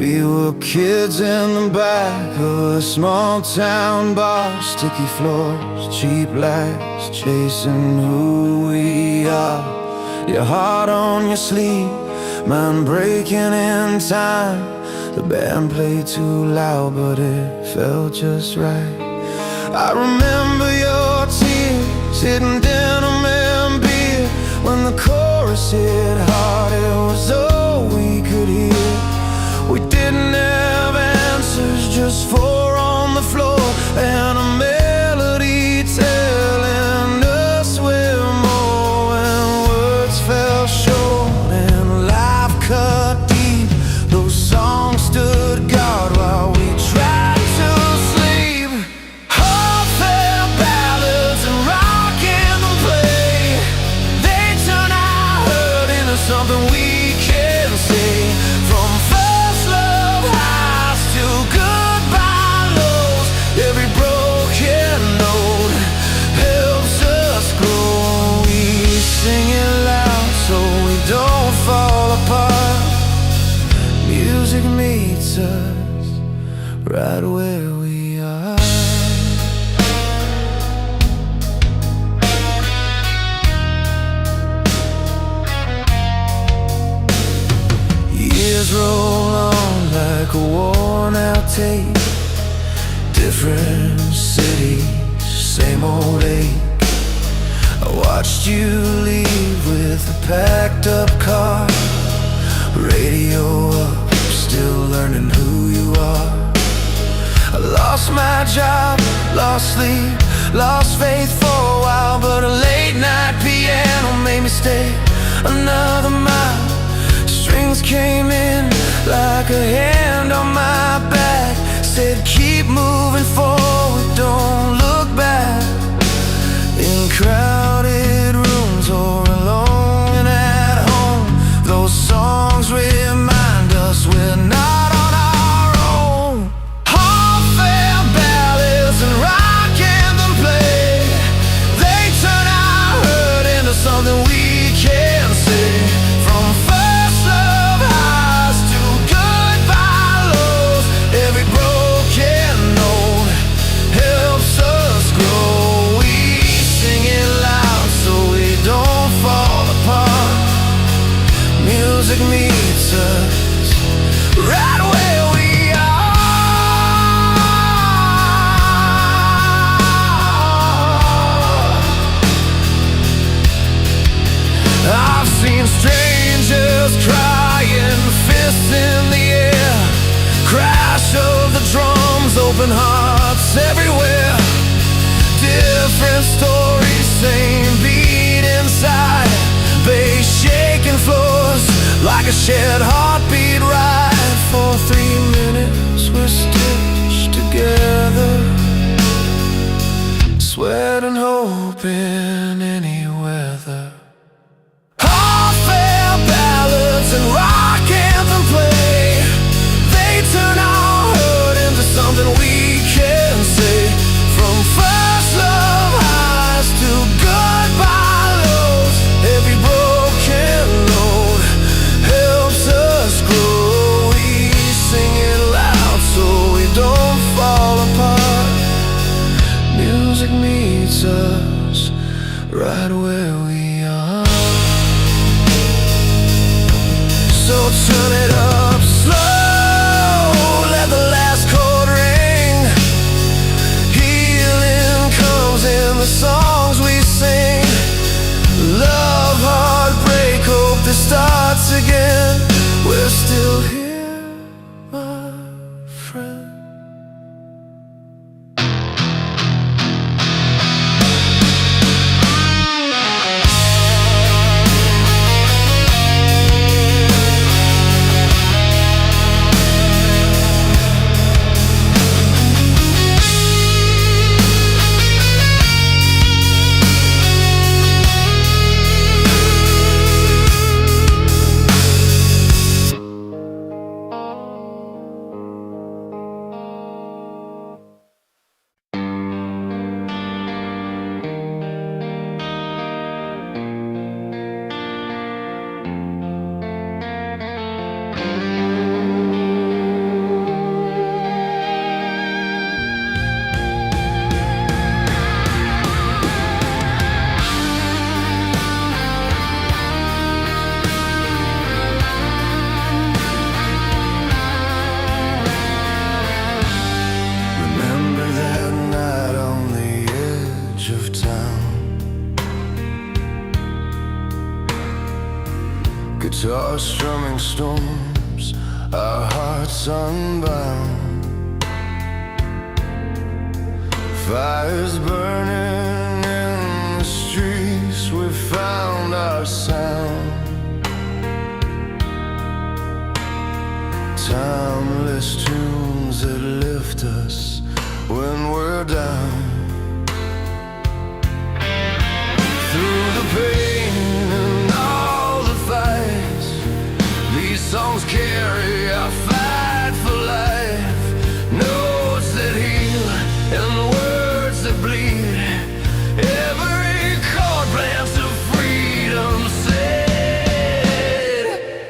We were kids in the back of a small town bar. Sticky floors, cheap lights, chasing who we are. Your heart on your sleeve, mine breaking in time. The band played too loud, but it felt just right. I remember your tears hitting denim and beer. When the chorus hit hard, it was all we could hear. We didn't have answers, just four on the floor and a melody telling us we're more. When words fell short and life cut deep, those songs stood guard while we tried to sleep. Heartfelt ballads and rock anthem play. They turn our hurt into something we can say. From first love highs to goodbye lows, every broken note helps us grow. We sing it loud so we don't fall apart. Music meets us right where we are. Years roll on like a worn-out tape. Different cities, same old ache. I watched you leave with a packed-up car. Radio up, still learning who you are. I lost my job, lost sleep, lost faith for a while, but a late-night piano made me stay another mile. Strings came in like a hand on my back, said keep moving forward, don't look back. In crowded rooms or alone and at home, those songs remind us we're not on our own. Heartfelt ballads and rock anthem play. They turn our hurt into something we can say. From first love highs to goodbye lows, every broken note helps us grow. We sing it loud so we don't fall apart. Music meets us right where we are. I've seen strangers crying, fists in the air, crash of the drums, open hearts everywhere. Different stories, same beat inside. Bass shaking floors like a shared heartbeat ride. For 3 minutes we're stitched together, sweat and hope in any weather. Heartfelt ballads and rock anthem play. They turn our hurt into something we can say. From first love highs to goodbye lows, every broken note helps us grow. We sing it loud so we don't fall apart. Music meets us right where we are. So turn it up slow, let the last chord ring. Healing comes in the songs we sing. Love, heartbreak, hope this starts again. We're still here, my friend. Guitar strumming storms, our hearts unbound. Fires burning in the streets, we found our sound. Timeless tunes that lift us when we're down. Through the pain and all the fights, these songs carry our fight for life. Notes that heal and words that bleed, every chord plants of freedom said.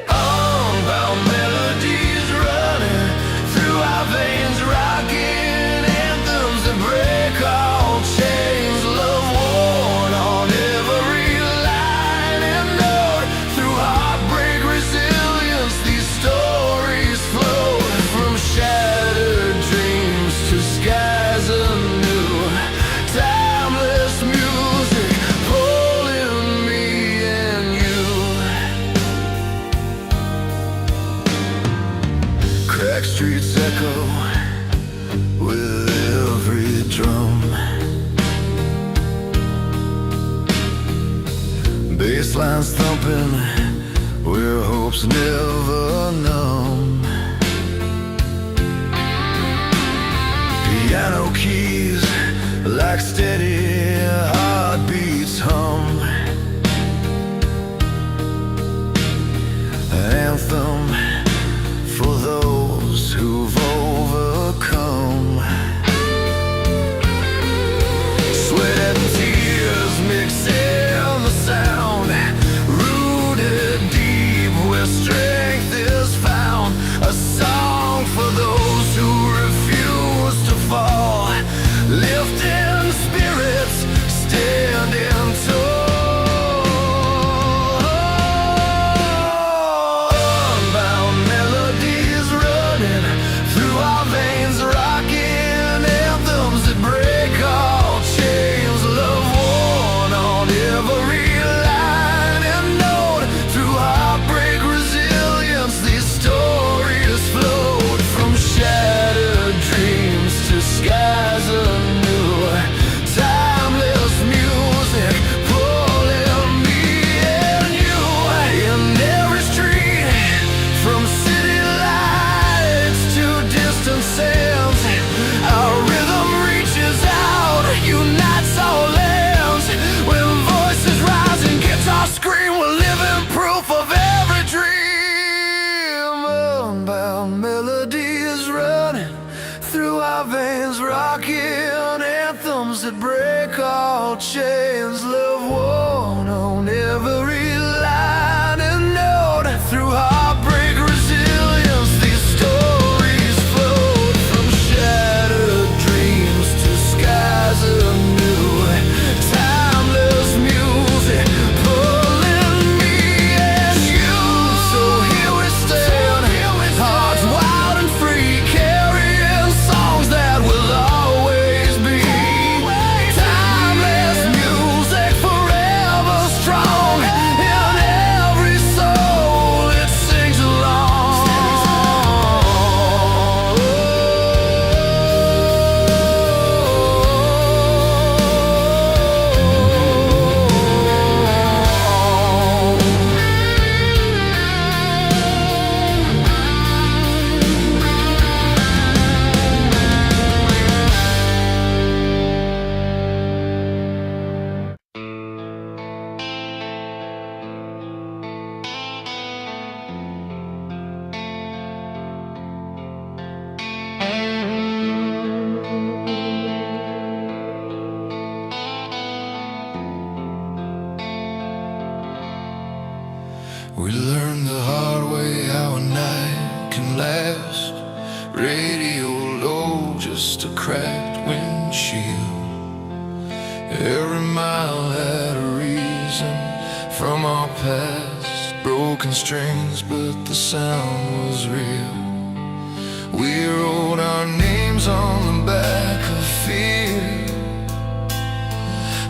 Unbound melodies running through our veins, rocking anthems that break all chains. Love worn on every line and note, through heartbreak resilience these stories float. From shattered dreams to skies anew, timeless music pulling me and you. Cracked streets echo with every drum, bass lines thumping where hope's never numb. Piano keys like steady heartbeats hum. An anthem for those who've overcome. Sweat and tears mix in the sound, rooted deep where strength is found. A song for those who refuse to fall, lifting spirits, standing tall. Unbound melodies running through our veins, rocking anthems that break all chains. Love worn on every line and note, through heartbreak resilience these stories float. From shattered dreams to skies anew, timeless music pulling me and you. In every street, from city lights to distant sands, our rhythm reaches out, unites all lands. When voices rise and guitars scream, we're living proof of every dream. Unbound melodies running through our veins, rocking anthems that break all chains. Love worn on every line and note, through heartbreak resilience these stories float. From shattered dreams to skies anew, timeless music pulling me and you. So here we stand, hearts wild and free, carrying songs that will always be. Timeless music forever strong, in every soul it sings along. We learned the hard way how a night can last. Radio low, just a cracked windshield. Every mile had a reason from our past. Broken strings, but the sound was real. We wrote our names on the back of fear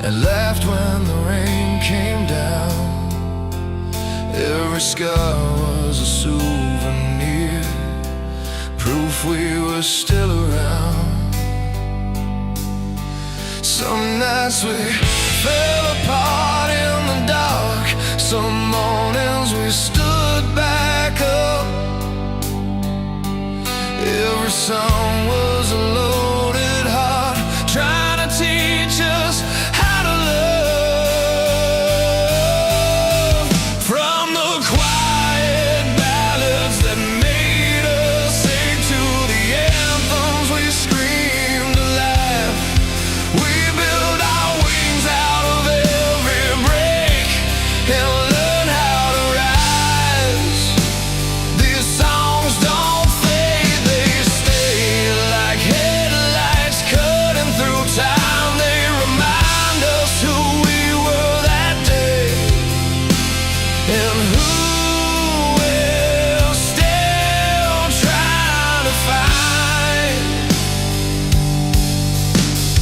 and laughed when the rain came down. Every scar was a souvenir, proof we were still around. Some nights we fell apart in the dark, some mornings we stood back up. Every song was a loaded heart, trying to teach us how to love. From the quiet ballads that made us sing to the anthems we screamed to laugh, we built our wings out of every break and learned how to rise. These songs don't fade, they stay like headlights cutting through time. They remind us who we were that day and who we're still trying to find.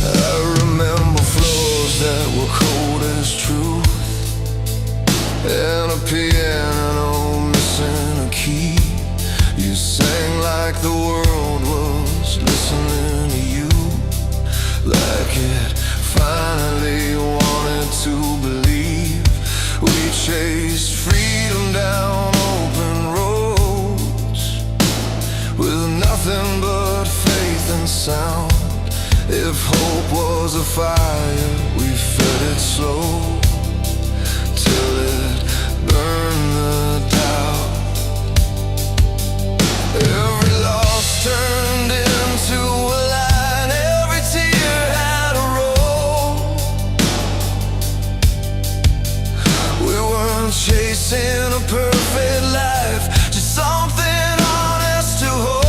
I remember floors that were cold as truth, and a piano missing a key. You sang like the world was listening to you, like it finally wanted to believe. We chased freedom down open roads with nothing but faith and sound. If hope was a fire, we fed it slow till it burned the doubt. Every loss turned into a line, every tear had a role. We weren't chasing a perfect life, just something honest to hold.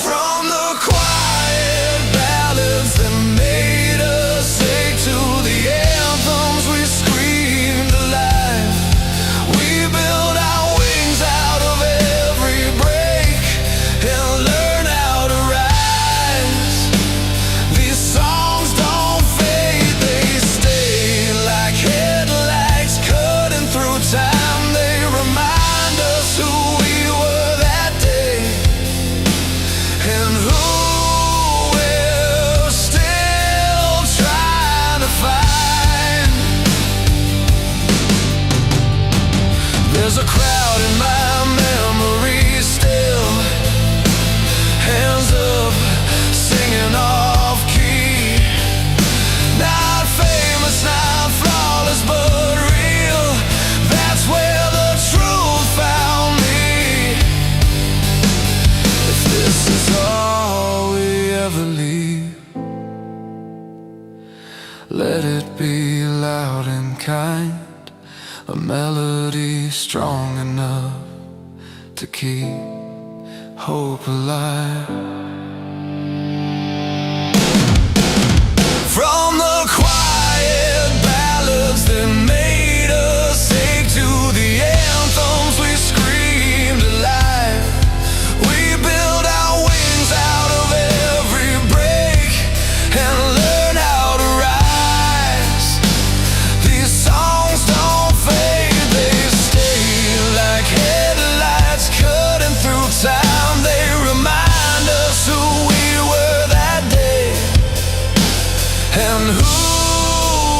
From the quiet ballads that made us sing to the anthems we screamed alive, we built our wings out of every break and learned how to rise. These songs don't fade, they stay like headlights cutting through time. They remind us who we were that day and who we're still trying to find. There's a crowd in my memory still, hands up, singing off key. Not famous, not flawless, but real. That's where the truth found me. If this is all we ever leave, let it be loud and kind, a melody strong enough to keep hope alive. From the quiet ballads that made us sing to the anthems we screamed alive, we built our wings out of every break and learned how to rise. These songs don't fade, they stay like headlights cutting through time. They remind us who we were that day and who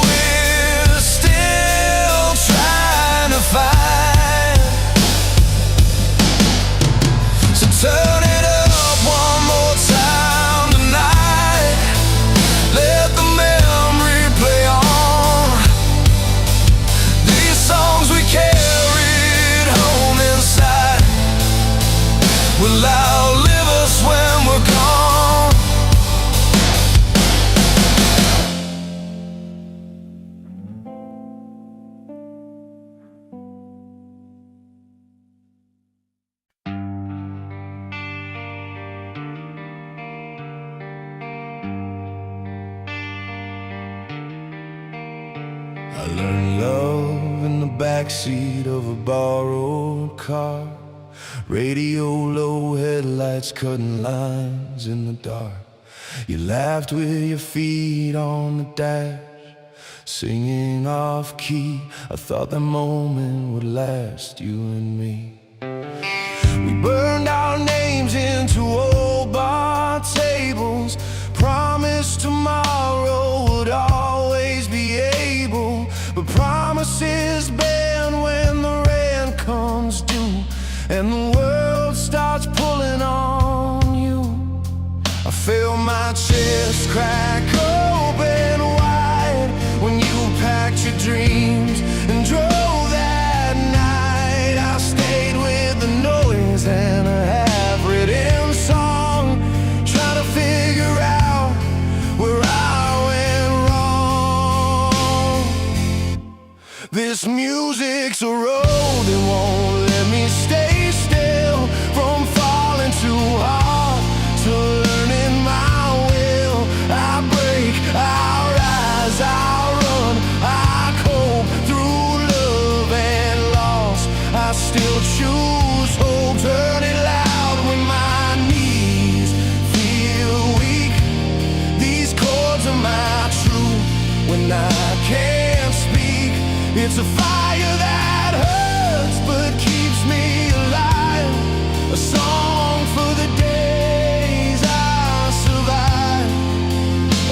we're still trying to find. So turn it up one more time tonight, let the memory play on. These songs we carried home inside will outlive us when we're gone. I learned love in the backseat of a borrowed car. Radio low, headlights cutting lines in the dark. You laughed with your feet on the dash, singing off key. I thought that moment would last, you and me. We burned our names into old bar tables, promised tomorrow would always be able. But promises bend when the rent comes due and the world starts pulling on you. I feel my chest crack open wide when you packed your dreams and drove that night. I stayed with the noise and a half-written song, trying to figure out where I went wrong. This music's a road that won't let me stay still, from falling too hard to learning my will. I break, I rise, I run, I cope through love and loss. I still choose hope, turn it loud when my knees feel weak. These chords are my truth when I can't speak. It's a fire that hurts but keeps me alive, a song for the days I survived.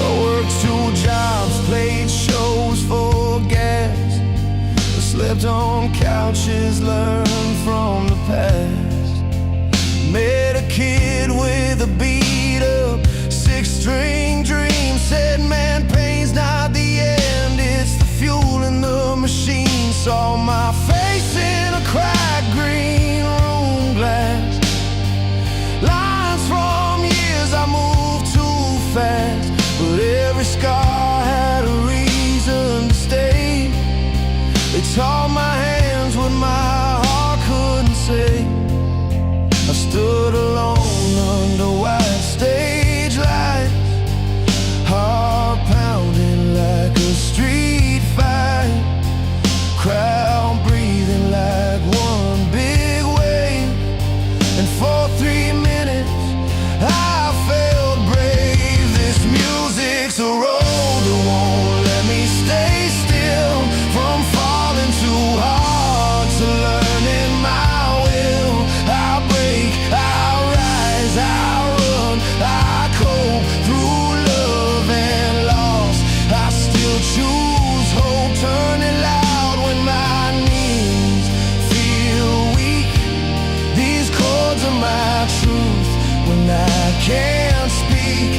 I worked 2 jobs, played shows for gas, I slept on couches, learned from the past. Met a kid with a beat-up 6-string dream, said man, pain's not the end, it's the fuel in the machine. Saw my face in a cracked green room glass, lines from years I moved too fast, but every scar had a reason to stay. They taught my hands what my heart couldn't say. I stood alone under white stage lights, heart pounding like a street fight, crowd breathing like one big wave. And for 3 minutes I felt brave. This music's a road that won't let me stay still, from falling too hard to learning my will. I break, I rise, I run, I cope through love and loss. I still choose hope, turn it loud when my knees feel weak. These chords are my truth when I can't speak.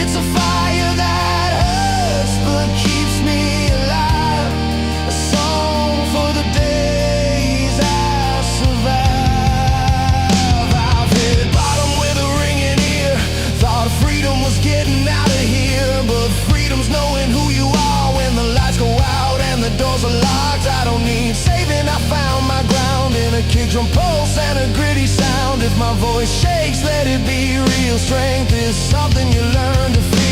It's a fire that hurts but keeps me alive, a song for the days I survive. I've hit bottom with a ringing ear, thought freedom was getting out of here, but freedom's knowing who you are when the lights go out and the doors are locked. I don't need saving, I found my ground in a kick drum pulse and a gritty sound. If my voice shakes, let it be real. Strength is something you learn to feel.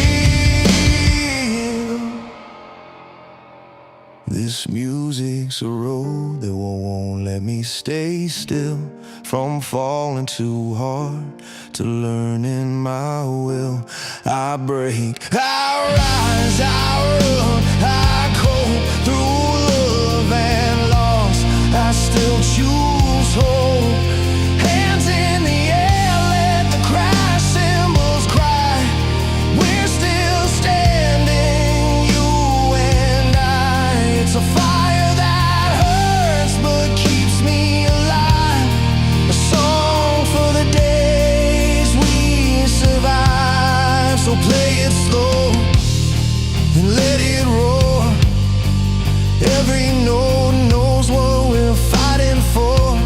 This music's a road that won't let me stay still, from falling too hard to learning my will. I break, I rise, I run, I cope through love and loss. I still choose hope. Hands in the air, let the crash cymbals cry. We're still standing, you and I. It's a fire that hurts but keeps me alive, a song for the days we survive. So play it slow and let it roar. Every note knows what we're fighting for.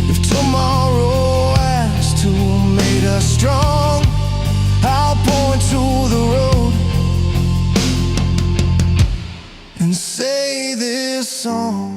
If tomorrow has to make us strong, I'll point to the road and say this song.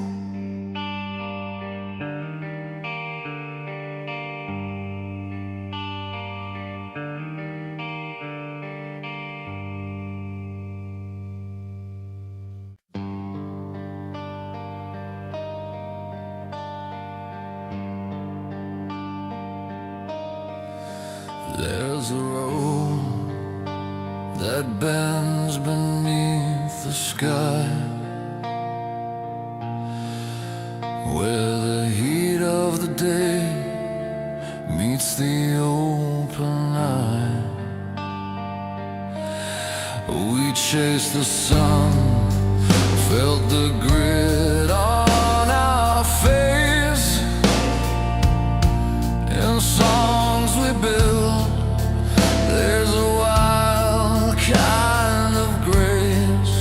There's a road that bends beneath the sky, where the heat of the day meets the open eye. We chased the sun, felt the grit on our face. In songs we built, there's a wild kind of grace.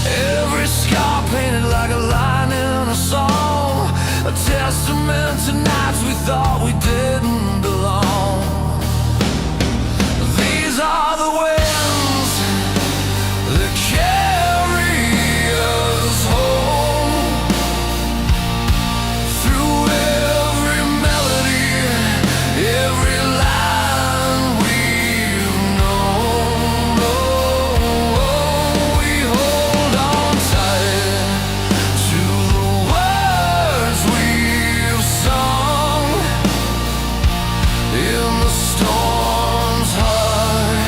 Every scar painted like a line in a song, a testament to nights we thought we didn't belong. These are the winds that carry us home, through every melody, every line we've known. Oh, we hold on tight to the words we've sung in the storm's heart,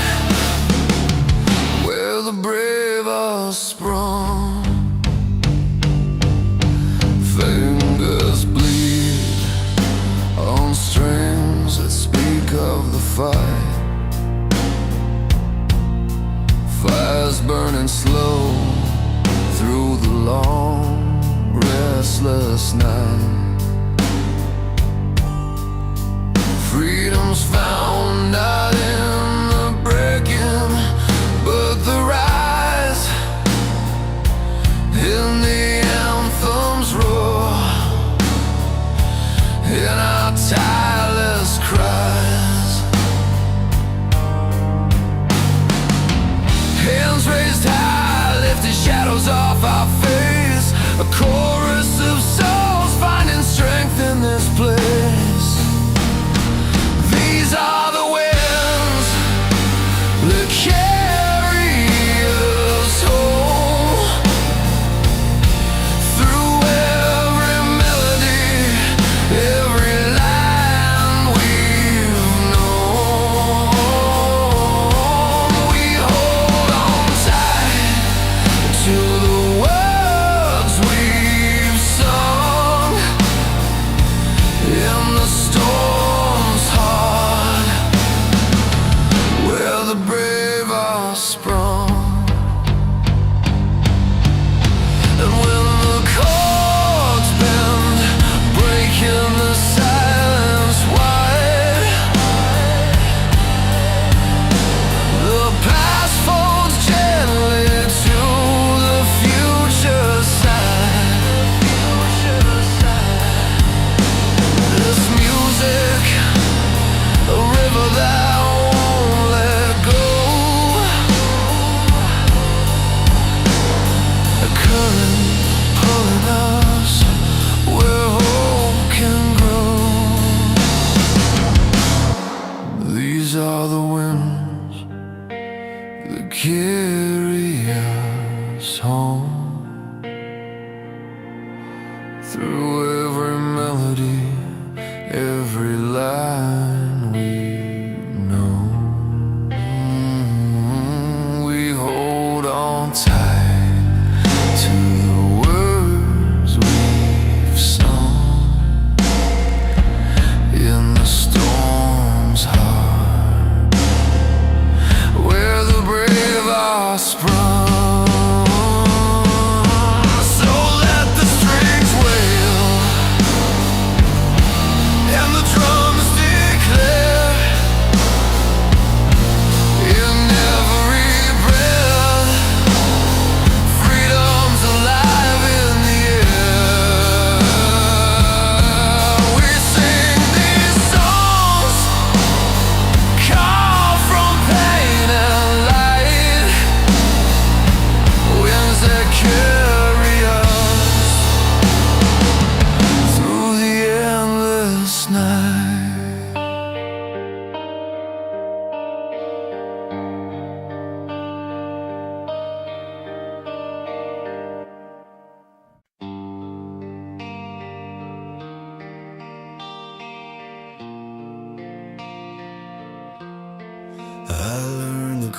where the brave are sprung. Fingers bleed on strings that speak of the fight. Fires burning slow through the long, restless night. Freedom's found not in the breaking, but the rise. In the anthems roar, in our tireless cries. Hands raised high, lifting shadows off our face. A chorus of souls finding strength in this place. These are the winds that carry us home, through every melody, every line we've known. We hold on tight to the words we've sung in the storm's heart, where the brave are sprung. And when the chords bend, breaking the silence wide, the past folds gently to the future side. This music, a river that won't let go, a current pulling us where hope can grow. These are the winds that carry us home, through every melody, every line we know. We hold on tight to the words we've sung in the storm's heart, where the brave are sprung. So let the strings wail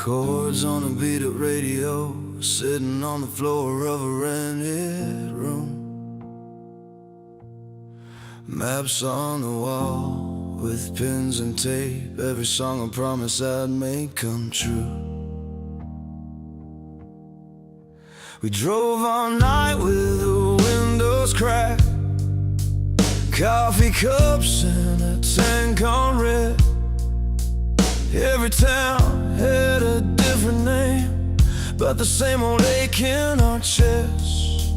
chords on a beat-up radio, sitting on the floor of a rented room. Maps on the wall with pins and tape, every song I promised I'd make come true. We drove all night with the windows cracked, coffee cups and a tank on red. Every town had a different name, but the same old ache in our chests.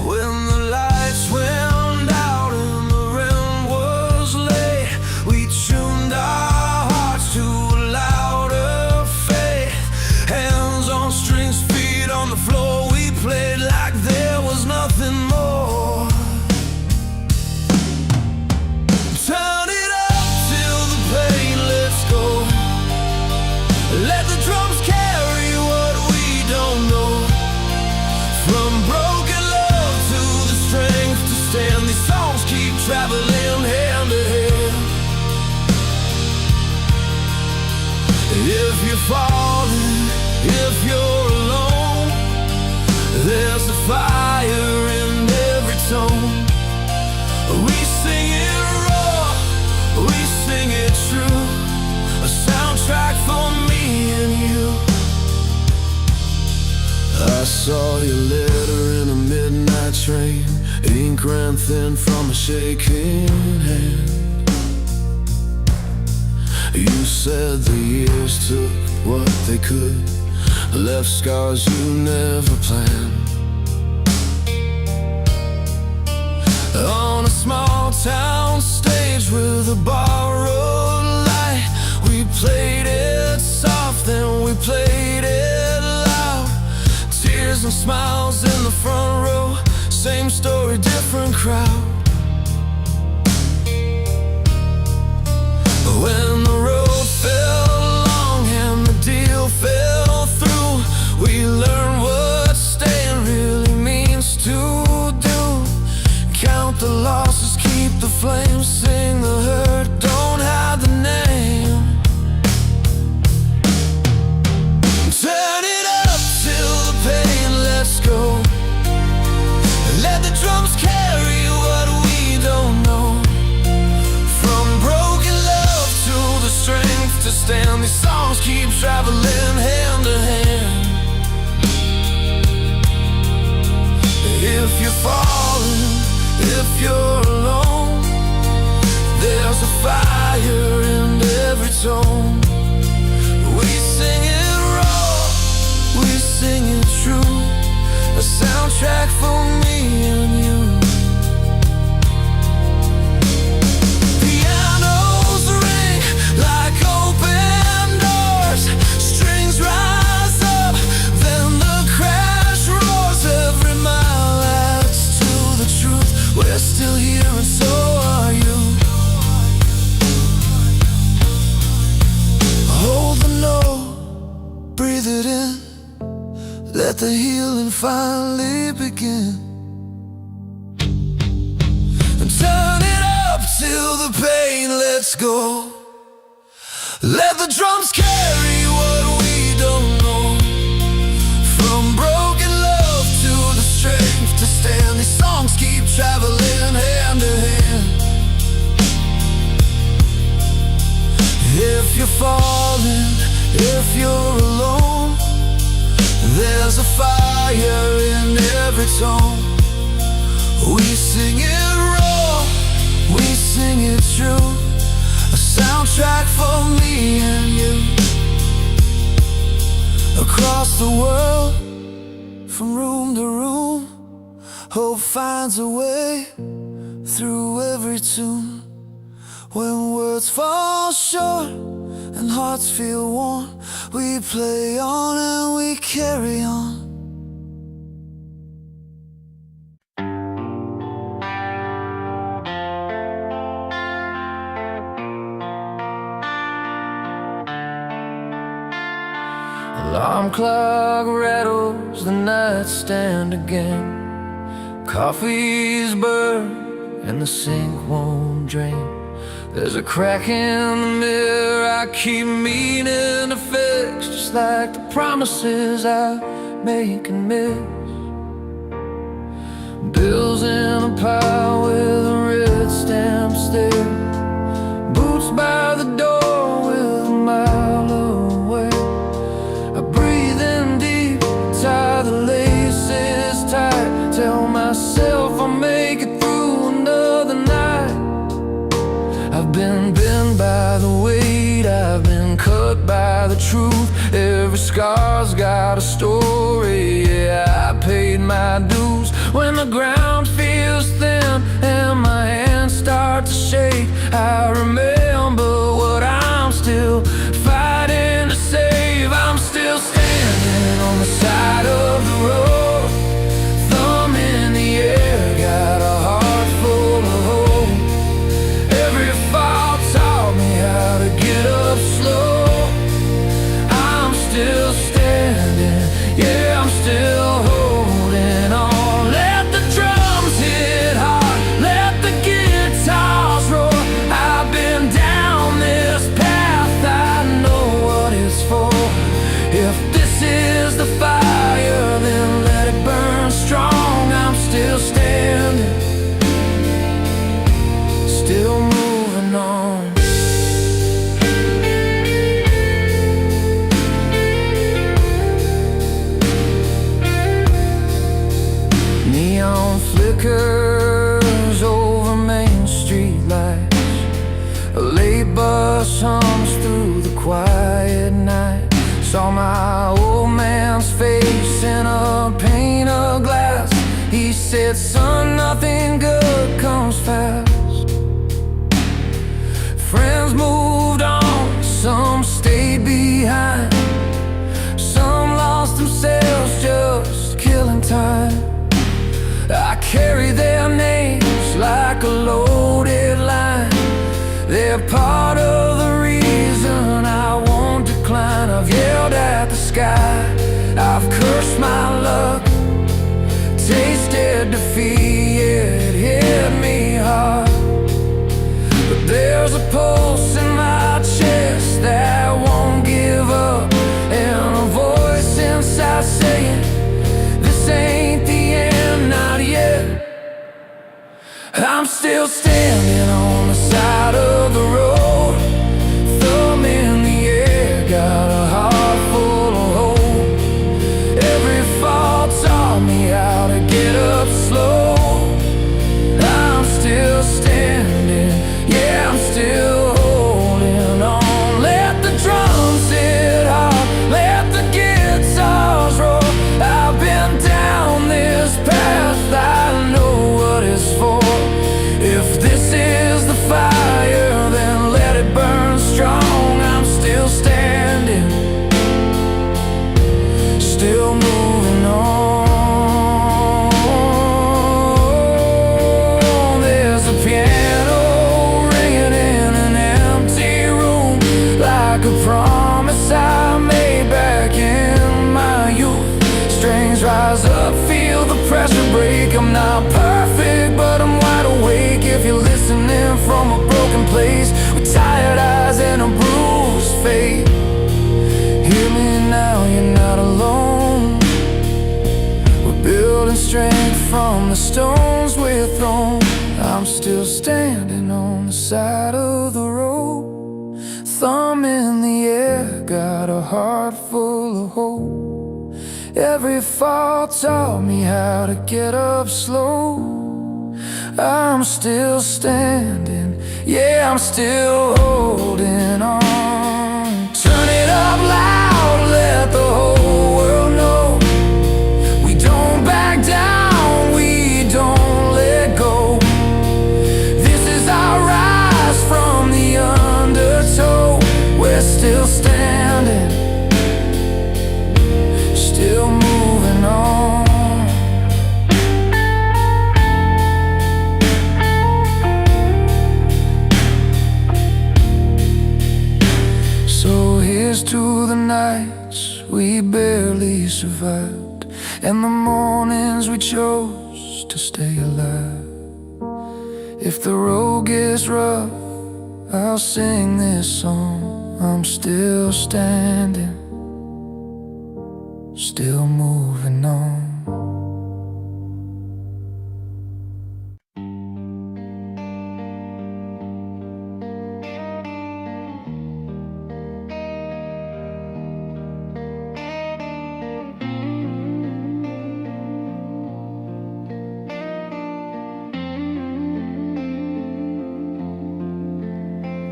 When the lights went out and the rent was late, we tuned our hearts to a louder faith. Hands on strings, feet on the floor, we played like there was nothing more. Turn it up till the pain lets go. Let the drums carry what we don't know. From broken love to the strength to stand, these songs keep traveling hand to hand. If you're falling, if you're alone, there's a fire in every tone. We sing it raw, we sing it true, a soundtrack for me and you. I saw your letter in a midnight train, ink ran thin from a shaking hand. You said the years took what they could, left scars you never planned. On a small town stage with a borrowed light, we played it soft, then we played it loud. Tears and smiles in the front row, same story, different crowd. When the road fell long and the deal fell through, we learned what staying really means to do. Count the losses, keep the flames, sing the hurt, don't hide the name. Turn it up till the pain lets go. Let the drums carry what we don't know. From broken love to the strength to stand, these songs keep traveling hand to hand. If you're falling, if you're alone, there's a fire in every tone. We sing it raw, we sing it true, a soundtrack for me and you. Pianos ring like open doors, strings rise up, then the crash roars. Every mile adds to the truth, we're still here and so are you. Hold the note, breathe it in, let the healing finally begin. And turn it up till the pain lets go. Let the drums carry what we don't know. From broken love to the strength to stand, these songs keep traveling hand to hand. If you're falling, if you're alone, there's a fire in every tone. We sing it raw, we sing it true, a soundtrack for me and you. Across the world, from room to room, hope finds a way through every tune. When words fall short and hearts feel worn, we play on and we carry on. Alarm clock rattles the nightstand again. Coffee's burned and the sink won't drain. There's a crack in the mirror I keep meaning to fix, just like the promises I make and miss. Bills in a pile with a red stamp still, boots by the door with a mile away. I breathe in deep, tie the laces tight, tell myself I'll make it through another night. I've been bent by the weight, I've been cut by the truth. Every scar's got a story, yeah, I paid my dues. When the ground feels thin and my hands start to shake, I remember what I'm still fighting to save. I'm still standing on the side of the road, thumb in the air, got a heart full of hope. Every fall taught me how to get up slow. I'm still standing, yeah, I'm still holding on. Let the drums hit hard, let the guitars roar. I've been down this path, I know what it's for. If this is the fire, then let it burn strong. I'm still standing, still moving on. Neon flickers over Main Street lights, a late bus hums through the quiet night. Saw my old man's face in a pane of glass. He said, son, nothing good comes fast. Friends moved on, some stayed behind, some lost themselves just killing time. I carry their names like a loaded line. They're part of the reason I won't decline. I've yelled at the sky, I've cursed my luck, tasted defeat, it hit me hard. But there's a pulse in my chest that won't give up, and a voice inside saying, this ain't the end, not yet. I'm still standing on the side of the road, thumb in the air, got a heart full of hope. Every fall taught me how to get up slow. I'm still standing, yeah, I'm still holding on. Let the drums hit hard, let the guitars roar. I've been down this path, I know what it's for. If this is the fire, then let it burn strong. I'm still standing, still moving on. There's a piano ringing in an empty room, like a promise I made back in my youth. Strings rise up, feel the pressure break. I'm not perfect, but I'm wide awake. If you're listening from a broken place, with tired eyes and a bruised fate, hear me now, you're not alone. We're building strength from the stones we're thrown. I'm still standing on the side of the road, thumb in the air, got a heart full of hope. Every fall taught me how to get up slow. I'm still standing, yeah, I'm still holding on. Turn it up loud, let the whole world know. We don't back down, we don't let go. This is our rise from the undertow. We're still standing, still moving on. So here's to the nights we barely survived, and the mornings we chose to stay alive. If the road gets rough, I'll sing this song. I'm still standing, still moving on.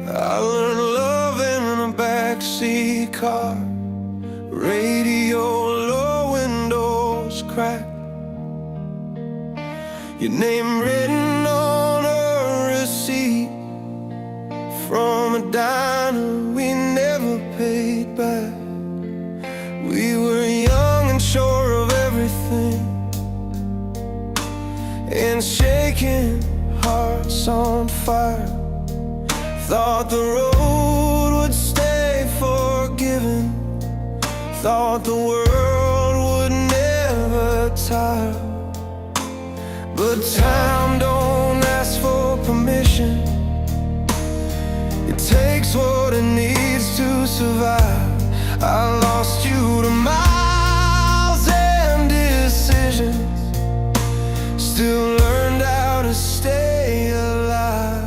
I learned love in a backseat car, radio low, windows cracked, your name written on a receipt from a diner we never paid back. We were young and sure of everything, and shaking hearts on fire. Thought the road would stay forgiven, thought the world would never tire. But time don't ask for permission, it takes what it needs to survive. I lost you to miles and decisions, still learned how to stay alive.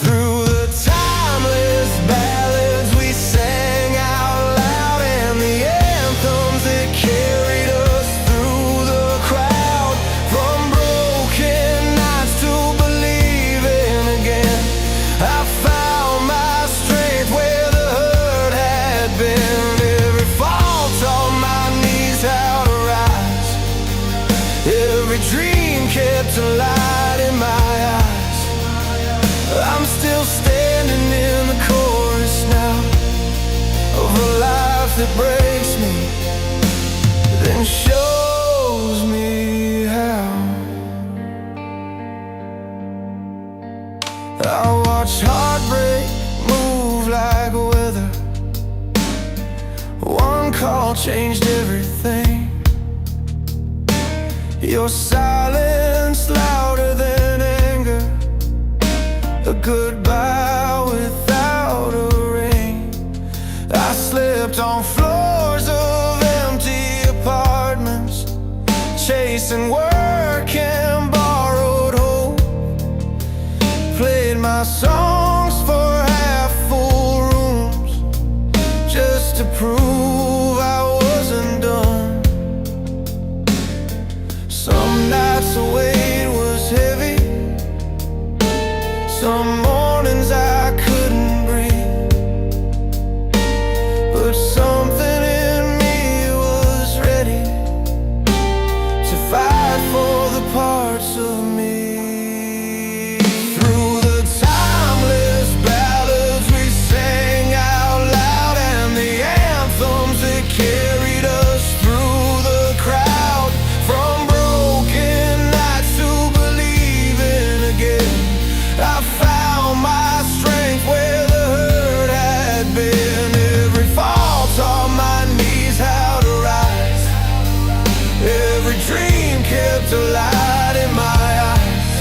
Through the timeless ballads we sang out loud, and the anthems that carried us through the crowd. From broken nights to believing again, I found my strength where the hurt had been. Every fall taught my knees how to rise, every dream kept a light in my eyes. I'm still standing in the chorus now of a life that breaks me, then shows me how. I watch heartbreak move like weather. One call changed everything. Your silence louder than anger, a goodbye without a ring. I slept on floors of empty apartments, chasing work and borrowed hope. Played my songs for half-full rooms, just to prove I wasn't done. Some nights the weight was heavy, some mornings I couldn't breathe, but something in me was ready to fight for the parts of me. Through the timeless ballads we sang out loud, and the anthems that carried us through the crowd. From broken nights to believing again, I found my strength where the hurt had been. Every fall taught my knees how to rise, every dream kept a light in my eyes.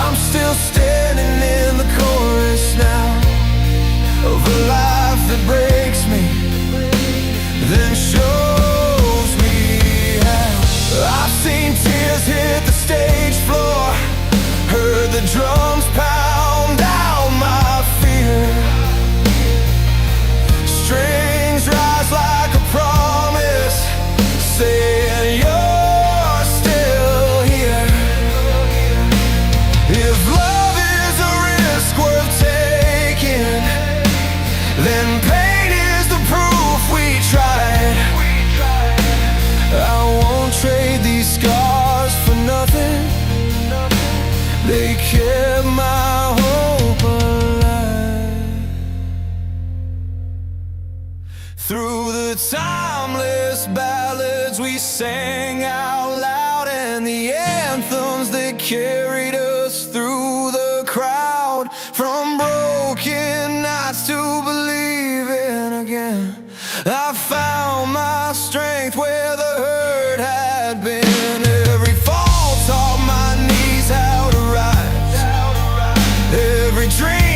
I'm still standing in the chorus now of a life that breaks me, then shows me how. I've seen tears hit the stage floor, heard the drums pound out my fear. Strings rise like a promise, saying you're still here. If love is a risk worth taking, then pain is the proof we tried. I won't trade these scars for nothing, they kept my hope alive. Through the timeless ballads we sang out loud, and the anthems that carried us through the crowd. From broken nights to believing again, I found my strength where the hurt had been. Every fall taught my knees how to rise, every dream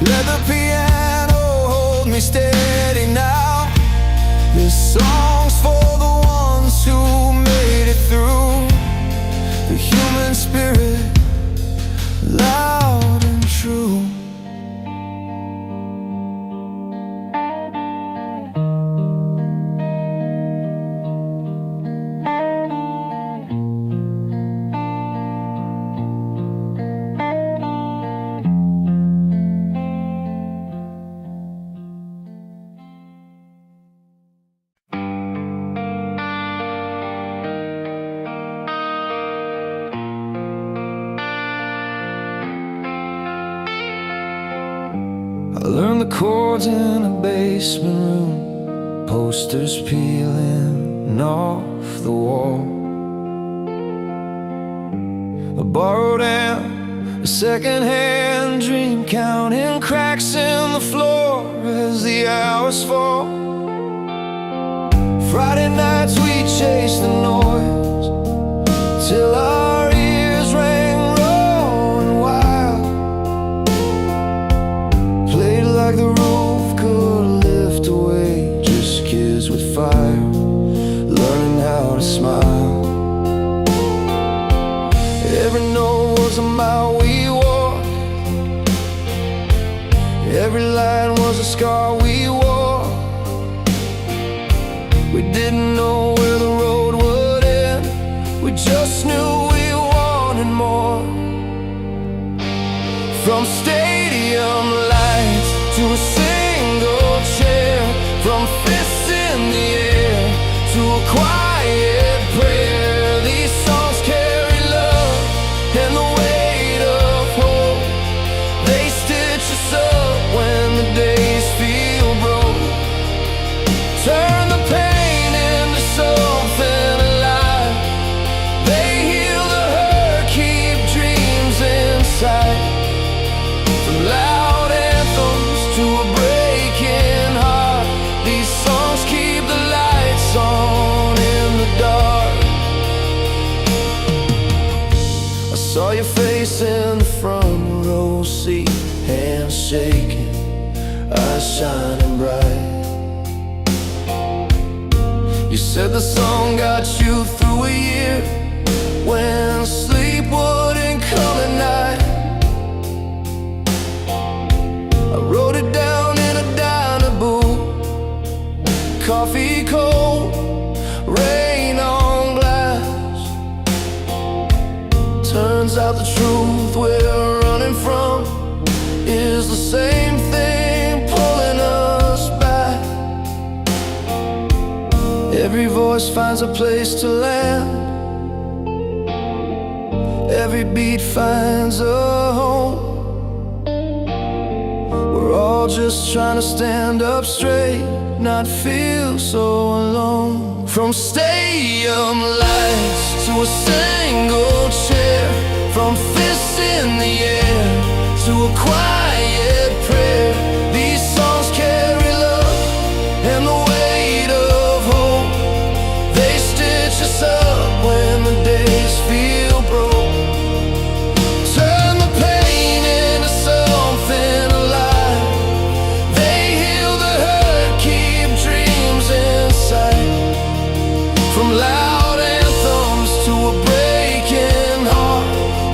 Let the piano hold me steady now. This song's for the ones who made it through. The human spirit, loud and true. I learned the chords in a basement room, posters peeling off the wall. A borrowed amp, a second-hand dream, counting cracks in the floor as the hours fall. Friday nights we chased the noise till our ears rang raw and wild. Played like the roof could lift away, just kids with fire, learning how to smile. Every note was a mile we walked, every line was a scar we wore. We didn't know where the road would end, we just knew we wanted more. From stadium lights to a single chair, from fists in the air to a quiet prayer. These songs carry love and the weight of hope. They stitch us up when the days feel broke. Turn the pain into something alive. They heal the hurt, keep dreams inside. From loud anthems to a breaking heart, these songs keep the lights on in the dark. I saw your face in the front row seat, hands shaking, eyes shining bright. You said the song got you through a year when sleep wouldn't come at night. I wrote it down in a diner booth, coffee cold, rain on glass. Turns out the truth we're running from is the same thing pulling us back. Every voice finds a place to land, every beat finds a home. We're all just trying to stand up straight, not feel so alone. From stadium lights to a single chair, from fists in the air to a quiet prayer. These songs carry love and the weight of hope. They stitch us up when the days feel broke. Turn the pain into something alive. They heal the hurt, keep dreams inside. From loud anthems to a breaking heart,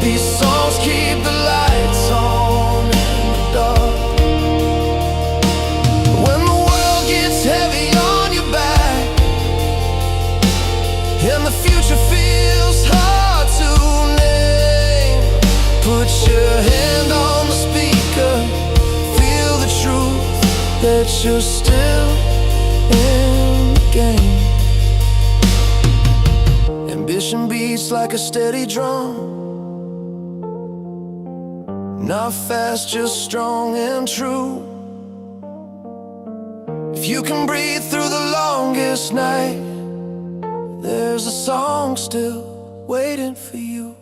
these songs keep the lights on in the dark. When the world gets heavy on your back and the future feels hard to name, put your hand on the speaker, feel the truth that you're still in the game. Ambition beats like a steady drum, not fast, just strong and true. If you can breathe through the longest night, there's a song still waiting for you.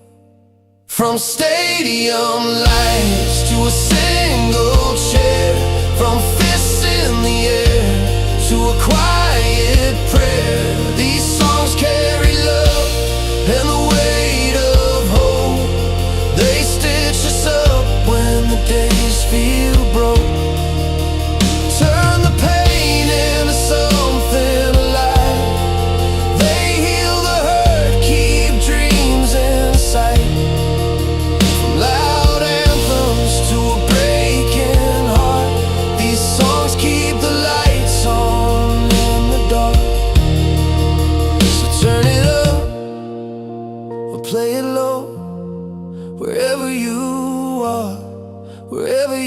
From stadium lights to a single chair, from fists in the air to a quiet prayer. These songs carry love and the weight of hope. They stitch us up when the days feel broke.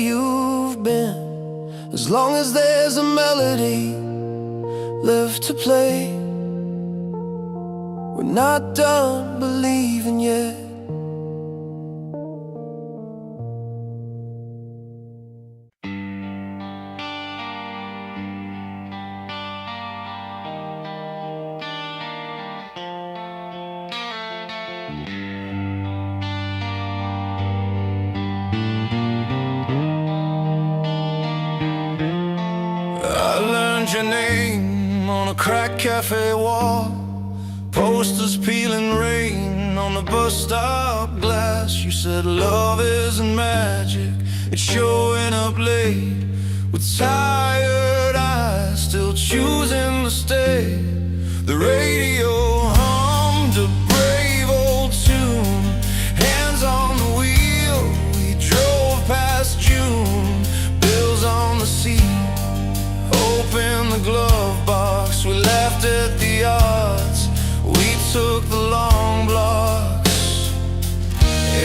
you've been. As long as there's a melody left to play, we're not done believing yet. I learned your name on a cracked cafe wall, posters peeling rain on the bus stop glass. You said love isn't magic, it's showing up late with tired eyes, still choosing to stay. The radio hummed a brave old tune, hands on the wheel, we drove past June. Bills on the seat, open the glove box, we laughed at the odds, we took the long blocks.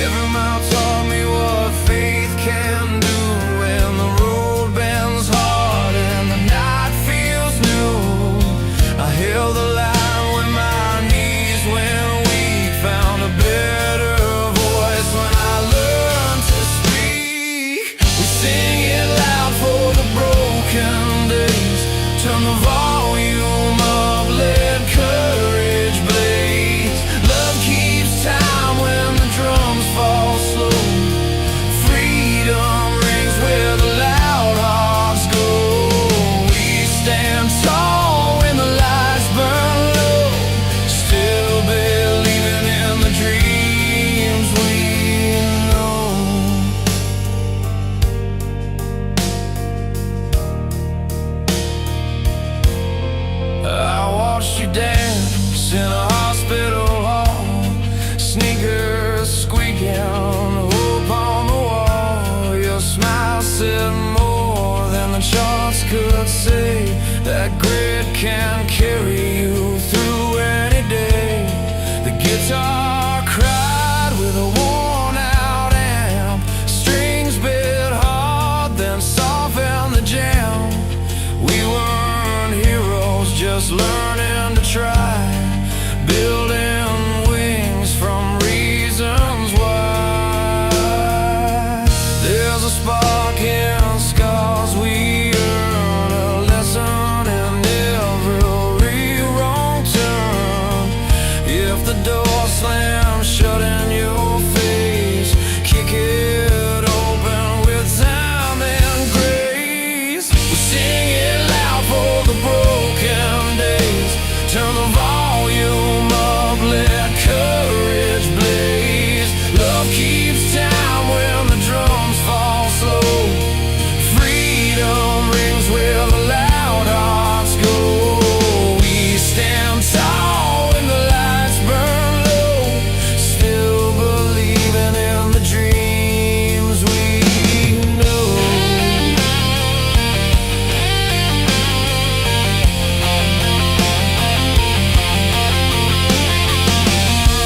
Every mile taught me what faith can do when the road bends hard and the night feels new. I held the line when my knees went weak, found a better voice when I learned to speak. We sing it loud for the broken days, turn the volume up, let courage blaze. Love keeps time when the drums fall slow, freedom rings where the loud hearts go. We stand tall when the lights burn low, still believing in the dreams we know. I watched you dance in a hospital hall, sneakers squeaking, hope on the wall. Your smile said more than the charts could say, that grit can carry you through any day. The guitar cried with a worn out amp, strings bit hard then softened the jam. We weren't heroes, just learning to try, building wings from reasons why. There's a spark in scars we earn, a lesson in every wrong turn. If the door slams shut in your face, kick it open with time and grace. We sing it loud for the broken days, turn the volume up, let courage blaze. Love keeps time when the drums fall slow, freedom rings where the loud hearts go. We stand tall when the lights burn low, still believing in the dreams we know.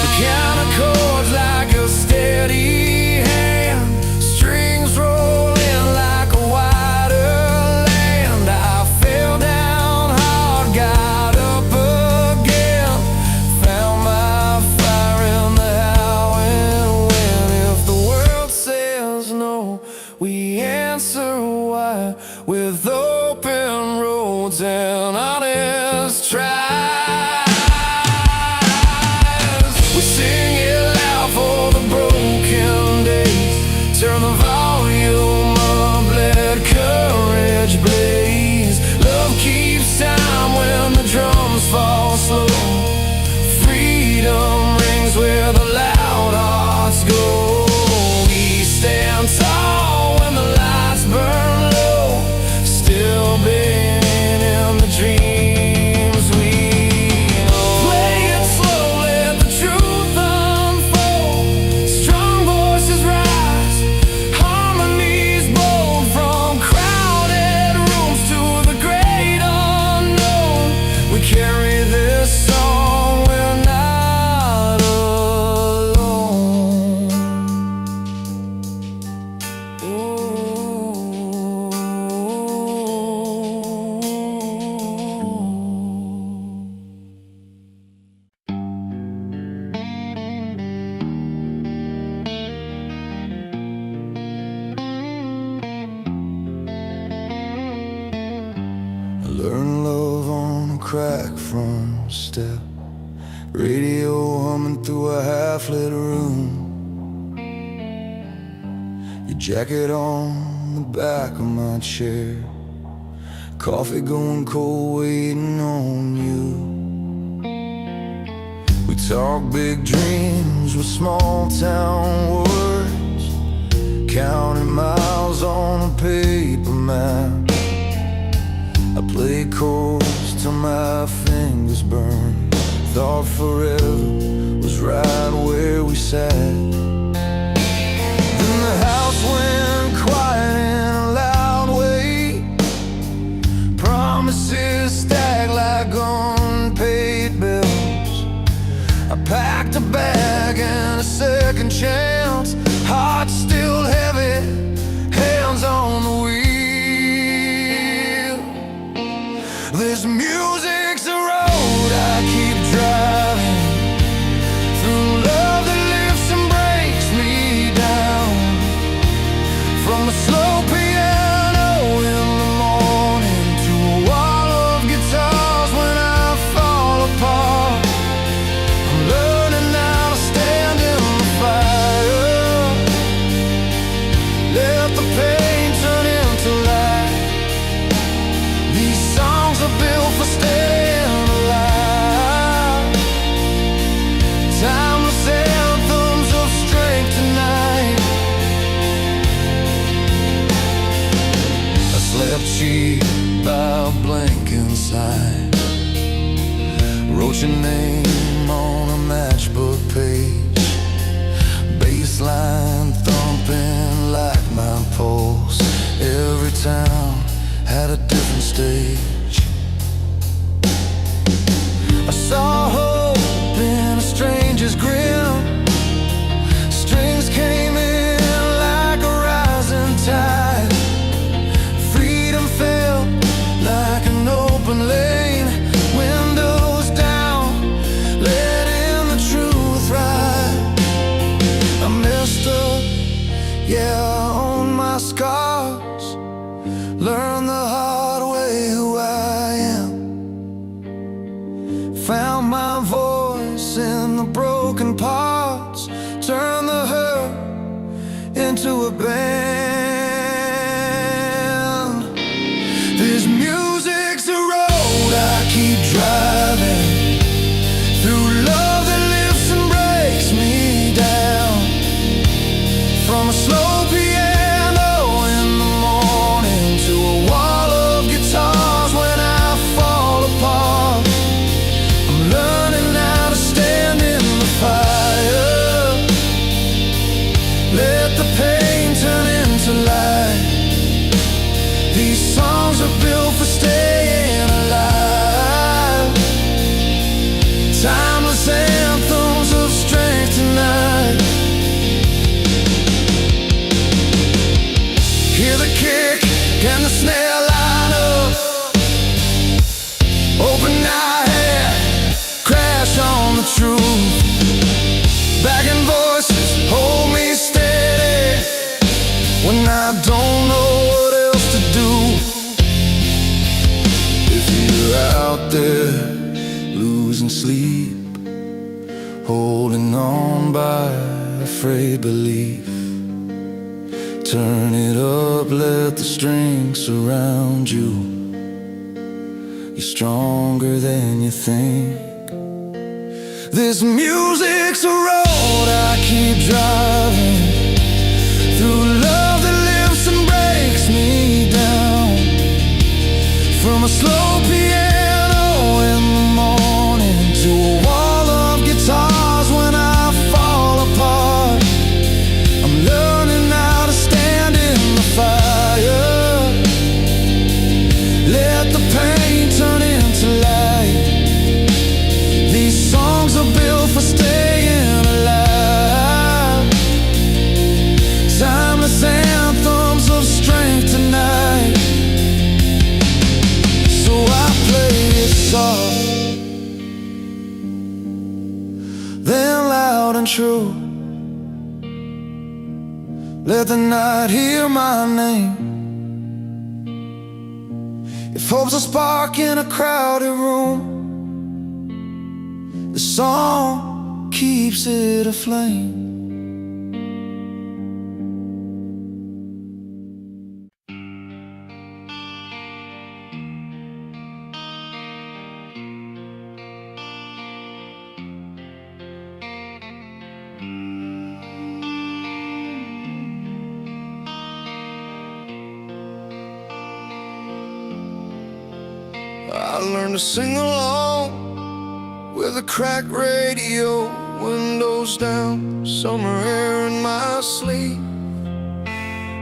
Mechanical chords like a steady hand, strings rolling like a wider land. I fell down hard, got up again, found my fire in the how and when. If the world says no, we answer why, with open roads and honest tries. We sing it loud for the broken days, turn the volume up, let courage blaze. Love keeps time when the drums fall slow, freedom rings where the loud hearts go. We stand tall when the lights burn low, still Learn love on a crack front step, radio humming through a half-lit room, your jacket on the back of my chair, coffee going cold waiting on you. We talk big dreams with small town words, counting miles on a paper map. I played chords till my fingers burned, thought forever was right where we sat. Then the house went quiet in a loud way, promises stacked like unpaid bills. I packed a bag and a second chance, heart still heavy, hands on the wheel. This music's a road I keep driving through, love that lifts and breaks me down. From a slow piano in the morning to a wall of guitars when I fall apart. I'm learning how to stand in the fire, let the pain turn into light. These songs are built for staying alive, timeless anthems of strength tonight. I slept cheap by a blank inside, wrote your name on a matchbook page, bassline thumping like my pulse. Every town had a different stage. I saw hope in a stranger's grin, strings came in like a rising tide. Freedom felt like an open lane, windows down, letting the truth ride. I messed up, yeah, I own my scars, learned the hard way who I am, found my voice in the broken parts, turned the hurt into a band. This music's a road I keep driving through, love that lifts and breaks me down. From a slow piano in the morning to a wall of guitars when I fall apart. I'm learning how to stand in the fire, let the pain turn into light. These songs are built for staying alive, timeless anthems of strength tonight. Hear the kick and the snare line up, open eye head, crash on the truth. Backing voices hold me steady when I don't know what else to do. If you're out there losing sleep, holding on by a frayed belief, turn it up, let the strings surround you. You're stronger than you think. This music's a road I keep driving through, love that lifts and breaks me down. From a slow piano in the morning to a wall of guitars when I fall apart. I'm learning how to stand in the fire, let the pain turn into light. These songs are built for staying alive, timeless anthems of strength tonight. So I play it soft, then loud and true. Let the night hear my name. If If hope's a spark in a crowded room, the song keeps it aflame. I learned to sing along with a cracked radio, windows down, summer air in my sleep.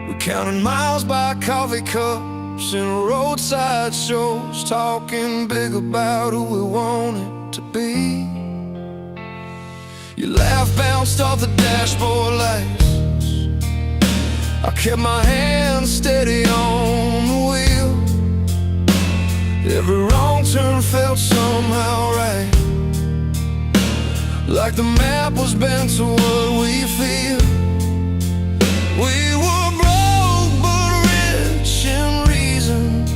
We counted miles by coffee cups in roadside shows, talking big about who we wanted to be. Your laugh bounced off the dashboard lights. I kept my hand steady on the wheel. Every wrong turn felt somehow right, like the map was bent to what we feel. We were broke but rich in reasons,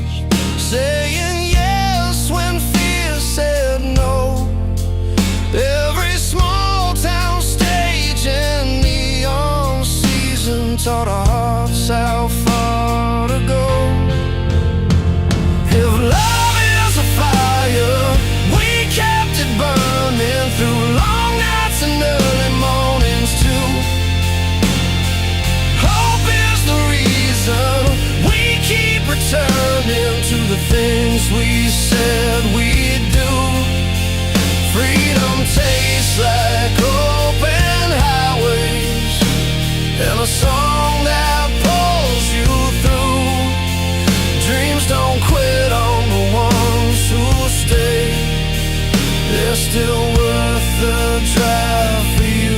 saying yes when fear said no. Every small town stage and neon season taught our hearts how far to go. If love is a fire, we kept it burning through long nights and early mornings too. Hope is the reason we keep returning to the things we said we'd do. Freedom tastes like open highways and a song that pulls you through. Dreams don't quit on the ones who stay. They're still worth the drive for you.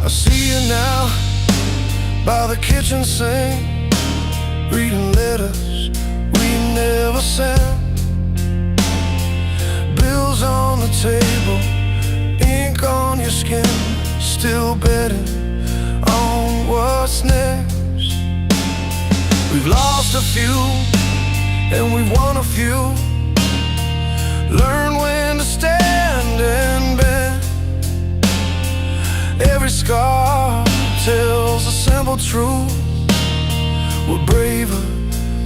I see you now by the kitchen sink, reading letters we never sent. Bills on the table, ink on your skin, still betting on what's next. We've lost a few and we've won a few. Learn when to stand and bend. Every scar tells a simple truth. We're braver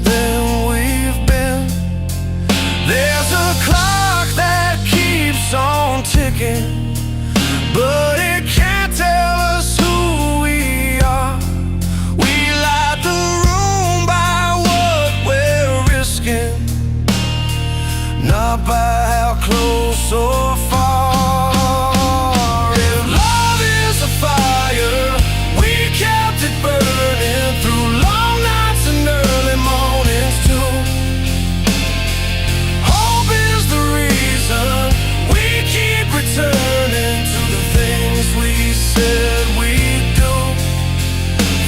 than we've been. There's a clock that keeps on ticking, but it can't tell us who we are. We light the room by what we're risking, not by how close or far. If love is a fire, we kept it burning through long nights and early mornings too. Hope is the reason we keep returning to the things we said we'd do.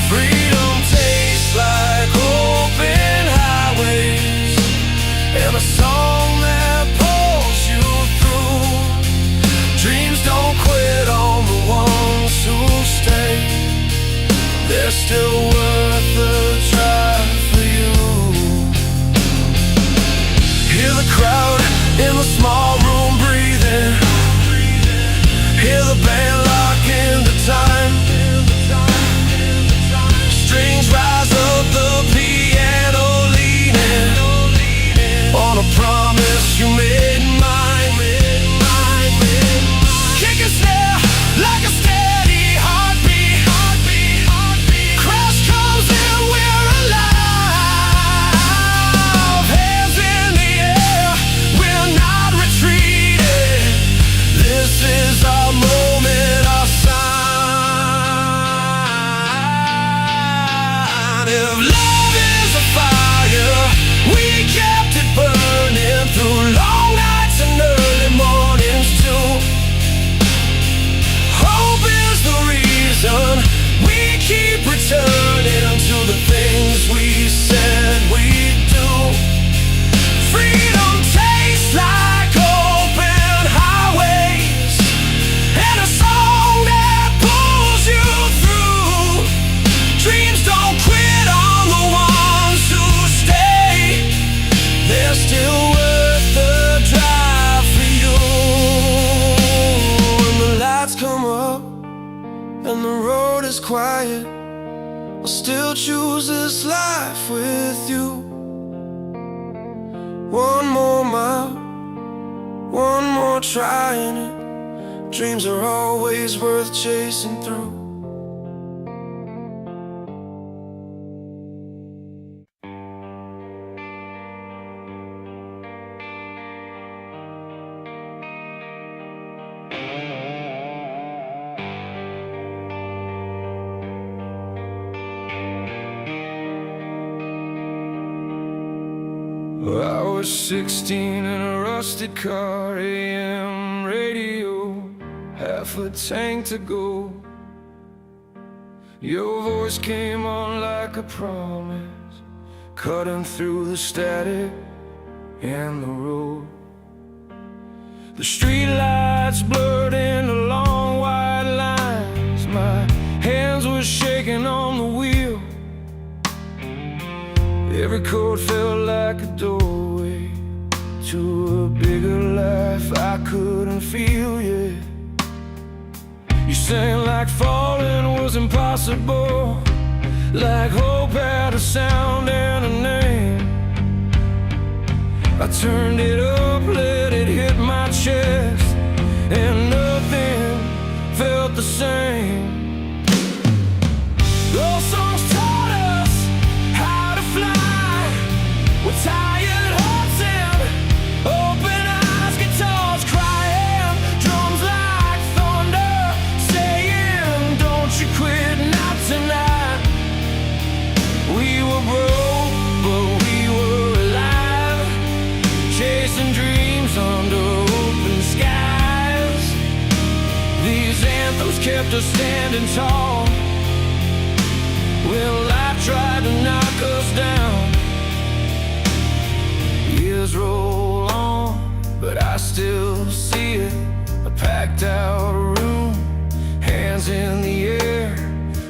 Freedom tastes like open highways and a song that pulls you through. trying it. Dreams are always worth chasing through. I was 16 in a rusted car, AM radio, half a tank to go. Your voice came on like a promise, cutting through the static and the road. The street lights blurred into long white lines. My hands were shaking on the wheel. Every chord felt like a doorway to a bigger life I couldn't feel yet. You sang like falling was impossible, like hope had a sound and a name. I turned it up, let it hit my chest, and nothing felt the same. Those songs taught us how to fly, with tired hearts and open eyes, guitars crying, drums like thunder, saying, don't you quit, not tonight. We were broke, but we were alive, chasing dreams under open skies. These anthems kept us standing tall when life tried to knock us down. Years roll on, but I still see it. A packed out room, hands in the air,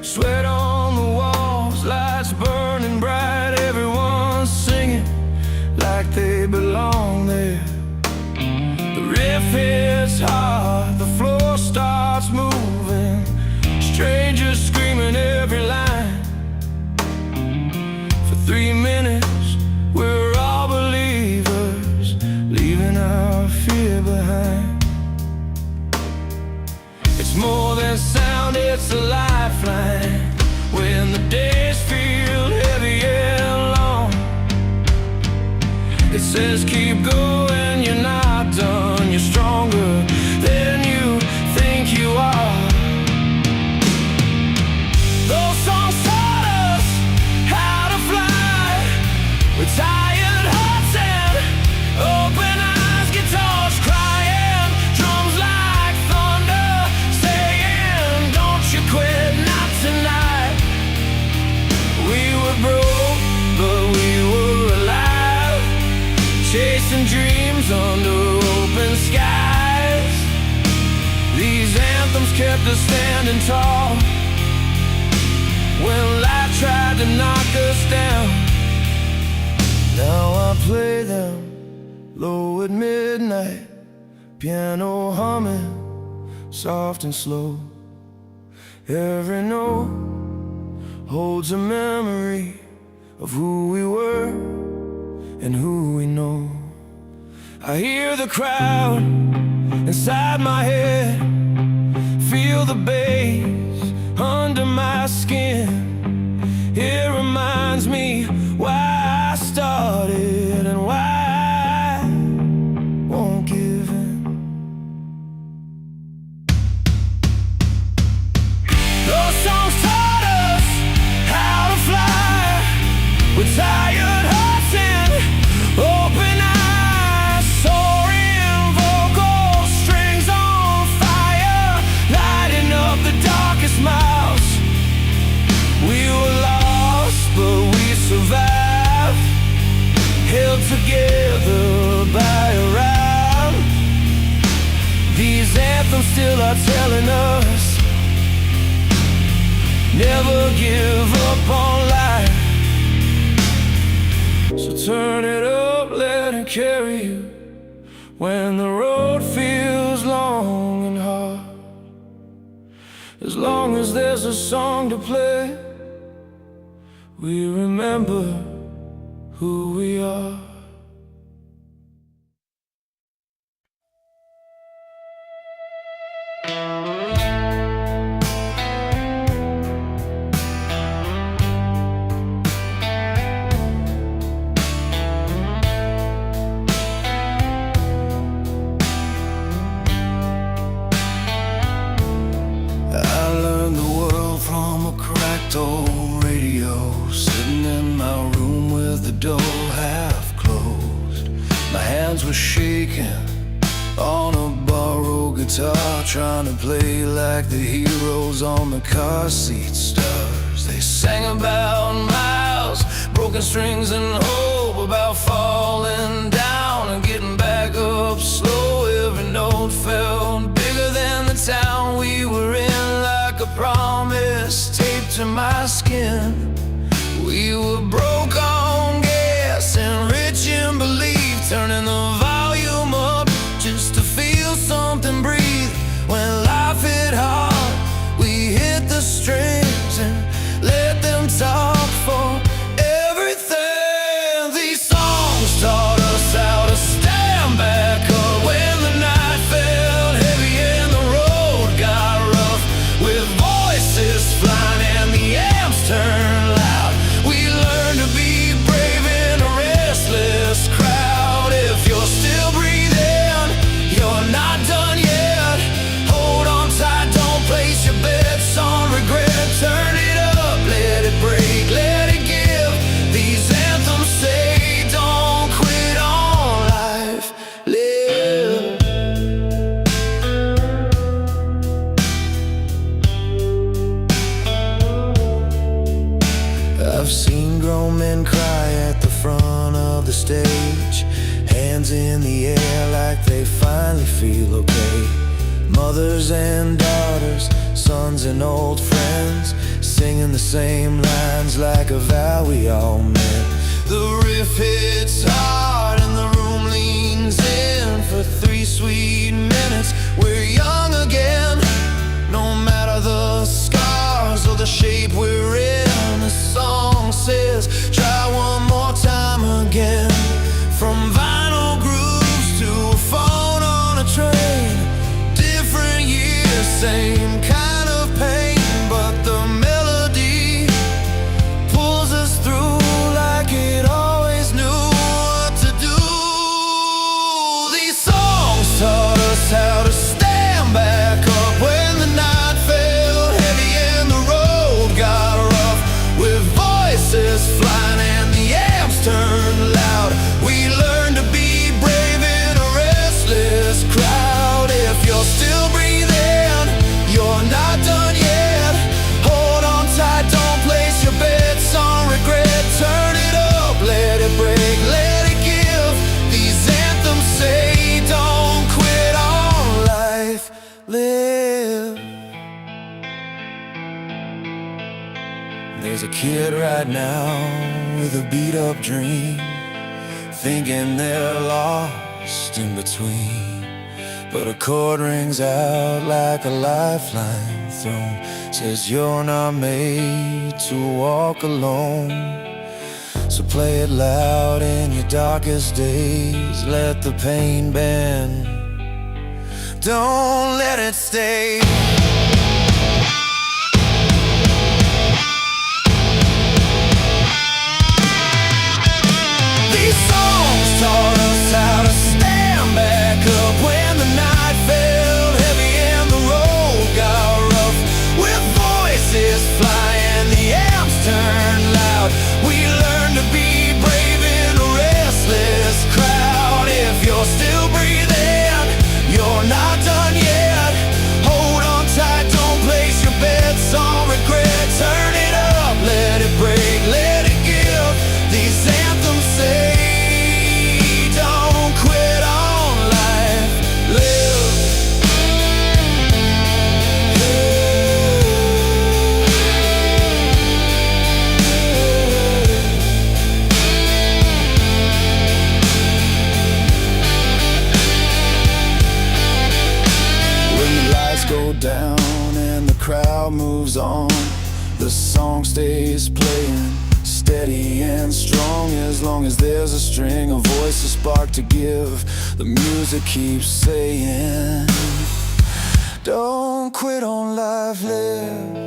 sweat on the walls, lights burning bright. Everyone's singing like they belong there. The riff hits hard, the floor starts moving, strangers screaming every line. For 3 minutes we're all believers, leaving our fear behind. It's more than sound, it's a lifeline. When the days feel heavy and long, it says keep going, you're not done, you're stronger than you think you are. Those songs taught us how to fly, with tired hearts and open eyes, guitars crying, drums like thunder, saying, don't you quit, not tonight. We were broke, but we were alive, chasing dreams under open skies. These anthems kept us standing tall when life tried to knock us down. Now I play them low at midnight, piano humming, soft and slow. Every note holds a memory of who we were and who we know. I hear the crowd inside my head, feel the bass under my skin. It reminds me why I started and why I won't give in. Those songs taught us how to fly, with tired hearts and open eyes, soaring vocals, strings on fire, lighting up the darkest miles. We were lost, but we survived, held together by a rhyme. These anthems still are telling us, never give up on life. So turn it up, let it carry you when the road feels long and hard. As long as there's a song to play, we remember who we are. on a borrowed guitar, trying to play like the heroes on the car seat stars. They sang about miles, broken strings and hope, about falling down and getting back up slow. Every note felt bigger than the town we were in, like a promise taped to my skin. We were broke on gas and rich in belief, turning the volume up just to feel something breathe. When life hit hard, we hit the strings and let them talk for everything. These songs taught us how to stand back up when the night felt heavy and the road got rough, with voices flying and the amps turned loud. We learned to be brave in a restless crowd. If you're still breathing, you're not done yet. Hold on tight, don't place your bets on regret. Turn it up, let it break, let it give. These anthems say don't quit on life, live. I've seen grown men cry at the front of the stage, hands in the air like they finally feel okay. Mothers and daughters, sons and old friends, singing the same lines like a vow we all meant. The riff hits hard and the room leans in for 3 sweet minutes. We're young again, no matter the scars or the shape we're in. The song says, try one more time again. From vinyl grooves to a phone on a train, different years, same kind of pain, but the melody pulls us through like it always knew what to do. These songs taught us how to stand back up when the night felt heavy and the road got rough, with voices flying and the amps turned loud. We learned to be brave in a restless crowd. If you're still breathing, you're not done yet. Hold on tight, don't place your bets on regret. Turn it up, let it break, let it give. These anthems say don't quit on life, live. There's a kid right now with a beat up dream, thinking they're lost in between, but a chord rings out like a lifeline thrown, says you're not made to walk alone. So play it loud in your darkest days, let the pain bend, don't let it stay. Taught us how to stand back up when the night felt heavy and the road got rough, with voices flying, the amps turned loud. We learned to be brave in a restless crowd. If you're still breathing, you're not done yet. Hold on tight, don't place your bets on regret. Turn it up, let it break, let it give. These anthems say down and the crowd moves on. The song stays playing, steady and strong. As long as there's a string, a voice, a spark to give, the music keeps saying, don't quit on life, live.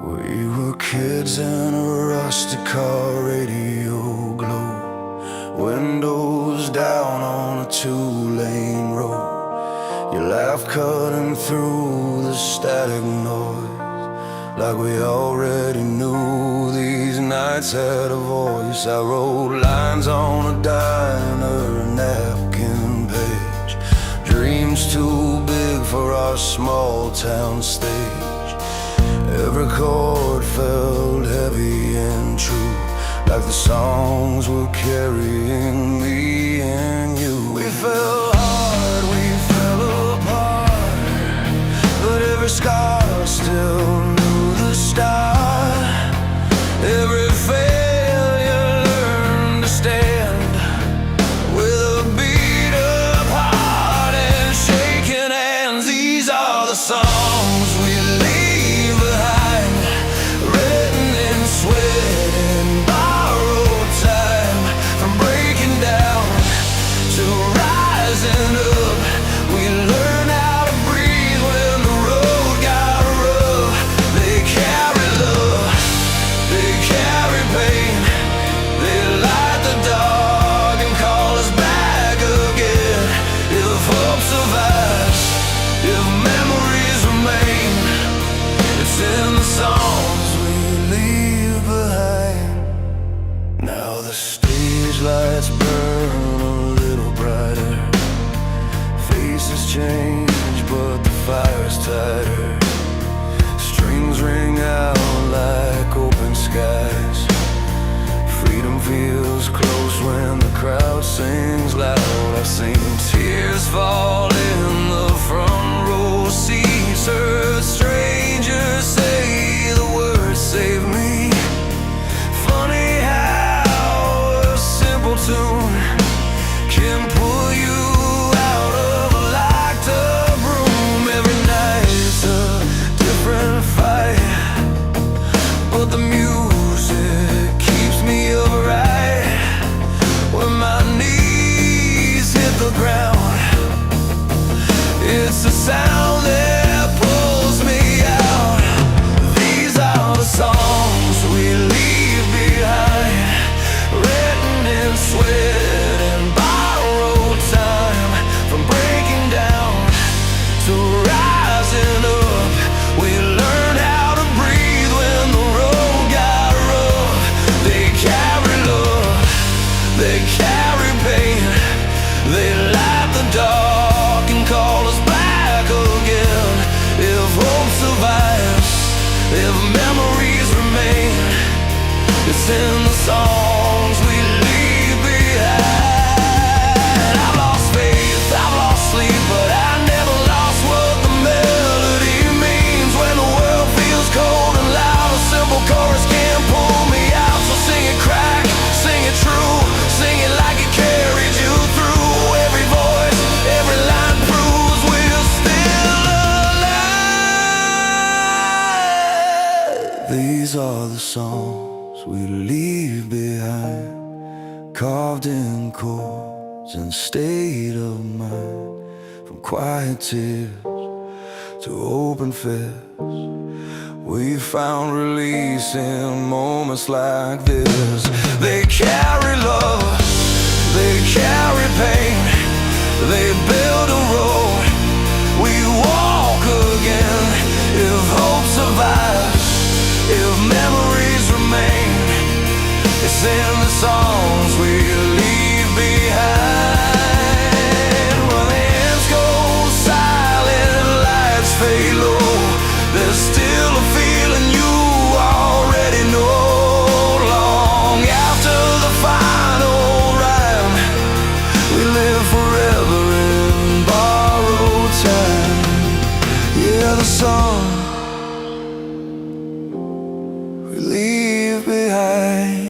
We were kids in a rusty car, radio glow, windows down on a two-lane road. Your laugh cutting through the static noise, like we already knew these nights had a voice. I wrote lines on a diner napkin page, dreams too big for our small town stage. Every chord felt heavy and true, like the songs were carrying me and you. We fell hard, we fell apart, but every scar still knew the start. Every failure learned to stand, with a beat of heart and shaking hands. These are the songs we leave behind, written in sweat and borrowed time. From breaking down to rising up, we learn how to breathe when the road got rough. They carry love, they carry pain, they light the dark and call us back again. If hope survives, if memories remain, it's in the songs we leave behind. Now the stage lights burn a little brighter, faces change but the fire's tighter. Strings ring out like open skies, freedom feels close when the crowd sings loud. I've seen tears fall in the front row seats, heard strangers say the words save me. Funny how a simple tune can pull you out of a locked up room. Every night's a different fight, but the music keeps me upright. When my knees hit the ground, it's the sound that pulls me out. These are the songs we leave behind, written in sweat and borrowed time. From breaking down to rising up, we learn how to breathe when the road got rough. They carry love, they carry pain, they light the dark and call us back again. If hope survives, if memories remain, it's in the songs we leave behind. I've lost faith, I've lost sleep, but I never lost what the melody means. When the world feels cold and loud, a simple chorus can pull me out. So sing it crack, sing it true, sing it like it carried you through. Every voice, every line proves we're still alive. These are the songs we leave behind, carved in chords and state of mind. From quiet tears to open fists, we found release in moments like this. They carry love, they carry pain, they build a road, we walk again. If hope survives, if memories remain, it's in the songs we leave behind. When the ends go silent, lights fade low, there's still a feeling you already know. Long after the final rhyme, we live forever in borrowed time. Yeah, the song